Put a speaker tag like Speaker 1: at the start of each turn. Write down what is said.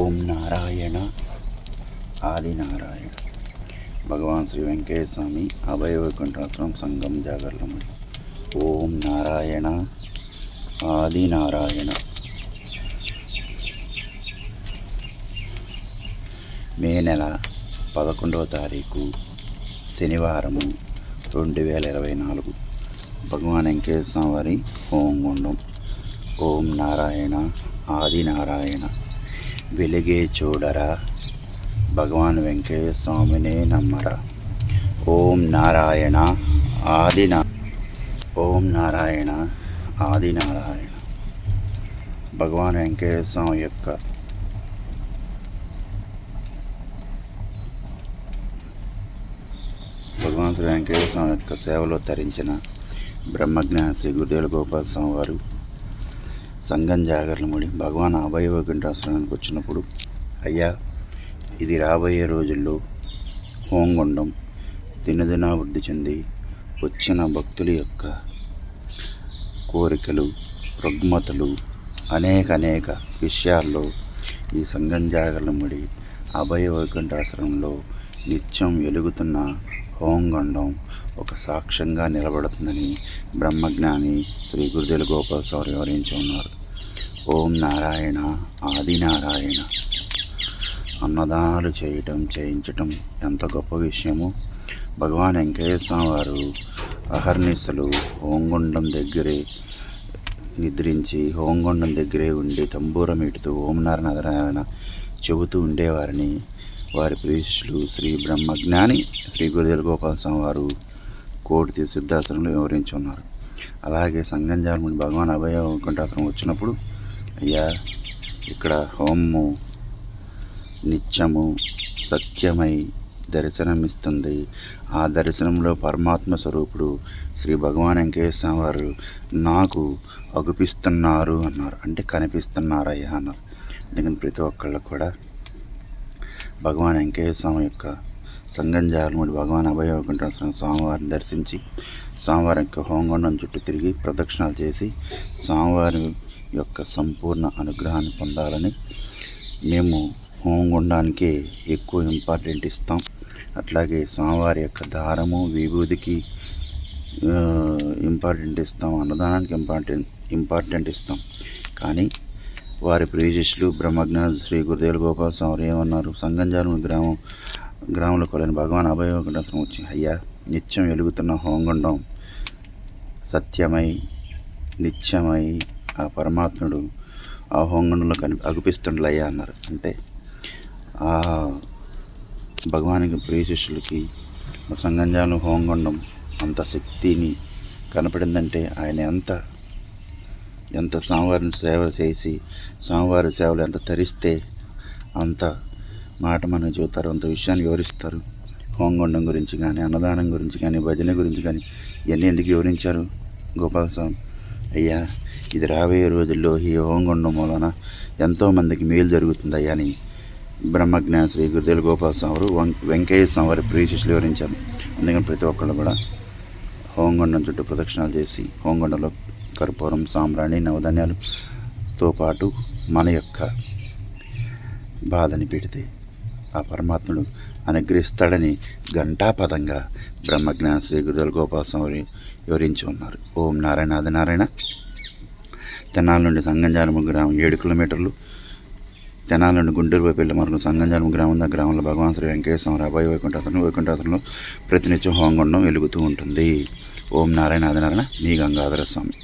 Speaker 1: ఓం నారాయణ ఆదినారాయణ. భగవాన్ శ్రీ వెంకటేశ్వర స్వామి అభయ వైకుంఠాశ్రమం సంగం జాగర్లమణి. ఓం నారాయణ ఆదినారాయణ. మే నెల 11వ తారీఖు శనివారము 2024. భగవాన్ వెంకటేశ్వర స్వామి వారి హోమగుండం. ఓం నారాయణ ఆదినారాయణ. వెలిగే చూడరా భగవాన్ వెంకటేశ్వర స్వామినే నమ్మరా. ఓం నారాయణ ఓం నారాయణ ఆదినారాయణ. భగవాన్ వెంకటేశ్వర స్వామి యొక్క భగవాన్ శ్రీ వెంకటేశ్వర స్వామి యొక్క సేవలో తరించిన బ్రహ్మజ్ఞాని శ్రీ గురుదేవుల గోపాల స్వామి వారు సంగం జాగర్లమూడి భగవాన్ అభయ వైకుంఠాశ్రమానికి వచ్చినప్పుడు, అయ్యా ఇది రాబోయే రోజుల్లో హోమగుండం దినదినాభివృద్ధి చెంది వచ్చిన భక్తుల యొక్క కోరికలు, రుగ్మతలు అనేక విషయాల్లో ఈ సంగం జాగర్లమూడి అభయ వైకుంఠాశ్రమంలో నిత్యం వెలుగుతున్న హోమగుండం ఒక సాక్ష్యంగా నిలబడుతుందని బ్రహ్మజ్ఞాని శ్రీ గురుదేవుల గోపాల స్వామి వివరించి ఉన్నారు. ఓం నారాయణ ఆదినారాయణ. అన్నదానాలు చేయించటం ఎంత గొప్ప విషయమో. భగవాన్ వెంకటేశ్వర స్వామి వారు అహర్నిశలు హోమగుండం దగ్గరే నిద్రించి హోమగుండం దగ్గరే ఉండి తంబూరం ఇటుతూ ఓం నారాయణ చెబుతూ ఉండేవారిని వారి ప్రీశులు శ్రీ బ్రహ్మజ్ఞాని శ్రీ గురుదేవుల గోపాల స్వామి వారు కోటి సిద్ధాశ్రమంలో వివరించి ఉన్నారు. అలాగే సంగం జాగర్లమూడి భగవాన్ అభయ వైకుంఠాశ్రమం వచ్చినప్పుడు, అయ్యా ఇక్కడ హోమము నిత్యము సత్యమై దర్శనమిస్తుంది. ఆ దర్శనంలో పరమాత్మ స్వరూపుడు శ్రీ భగవాన్ వెంకటేశ్వర స్వామి వారు నాకు అగుపిస్తున్నారు అన్నారు. అంటే కనిపిస్తున్నారయ్యా అన్నారు. అందుకని ప్రతి ఒక్కళ్ళకు కూడా భగవాన్ వెంకటేశ్వర స్వామి యొక్క సంగం జాగర్లమూడి భగవాన్ అభయ వైకుంఠాశ్రమం స్వామివారిని దర్శించి స్వామివారి యొక్క హోమగుండం చుట్టూ తిరిగి ప్రదక్షిణాలు చేసి స్వామివారి యొక్క సంపూర్ణ అనుగ్రహాన్ని పొందాలని మేము హోమగుండానికి ఎక్కువ ఇంపార్టెంట్ ఇస్తాం. అట్లాగే స్వామివారి యొక్క దారము విభూతికి ఇంపార్టెంట్ ఇస్తాం, అన్నదానానికి ఇంపార్టెంట్ ఇస్తాం. కానీ వారి ప్రియశిష్యులు బ్రహ్మజ్ఞాని శ్రీ గురుదేవుల గోపాల స్వామి ఏమన్నారు? సంగం జాగర్లమూడి గ్రామంలో కొలని భగవాన్ అభయ వైకుంఠాశ్రమం వచ్చి, అయ్యా నిత్యం వెలుగుతున్న హోమగుండం సత్యమై నిత్యమై ఆ పరమాత్ముడు ఆ హోమగుండంలో అగుపిస్తుండలయ్యా అన్నారు. అంటే ఆ భగవానికి ప్రియ శిష్యులకి సంగం జాగర్లమూడి హోమగుండం అంత శక్తిని కనపడిందంటే ఆయన ఎంత స్వామివారిని సేవ చేసి స్వామివారి సేవలు ఎంత తరిస్తే అంత మాట మనకు చెబుతారు, అంత విషయాన్ని వివరిస్తారు. హోమగుండం గురించి కానీ, అన్నదానం గురించి కానీ, భజన గురించి కానీ ఇవన్నీ ఎందుకు వివరించారు గోపాల స్వామి? అయ్యా ఇది రాబోయే రోజుల్లో ఈ హోమగుండం వలన ఎంతోమందికి మేలు జరుగుతుంది అయ్యా అని బ్రహ్మజ్ఞాని శ్రీ గురుదేవుల గోపాల స్వామి వారు వెంకటేశ్వర స్వామి వారి ప్రియ శిష్యులు వివరించారు. అందుకని ప్రతి ఒక్కళ్ళు కూడా హోమగుండం చుట్టూ ప్రదక్షిణాలు చేసి హోమగుండంలో కర్పూరం, సాంబ్రాణి, నవధాన్యాలతో పాటు మన యొక్క బాధని పెడితే ఆ పరమాత్ముడు అనుగ్రహిస్తాడని ఘంటాపదంగా బ్రహ్మజ్ఞాని శ్రీ గురుదేవుల గోపాల స్వామి వివరించి ఉన్నారు. ఓం నారాయణ ఆదినారాయణ. తెనాల నుండి సంగం జాగర్లమూడి గ్రామం 7 కిలోమీటర్లు. తెనాల నుండి గుంటూరు వైపు వెళ్ళే మార్గం సంగం జాగర్లమూడి గ్రామం. ఆ గ్రామంలో భగవాన్ శ్రీ వెంకటేశ్వర స్వామి అభయ వైకుంఠాశ్రమంలో ప్రతినిత్యం హోమగుండం వెలుగుతూ ఉంటుంది. ఓం నారాయణ ఆదినారాయణ. మీ గంగాధర స్వామి.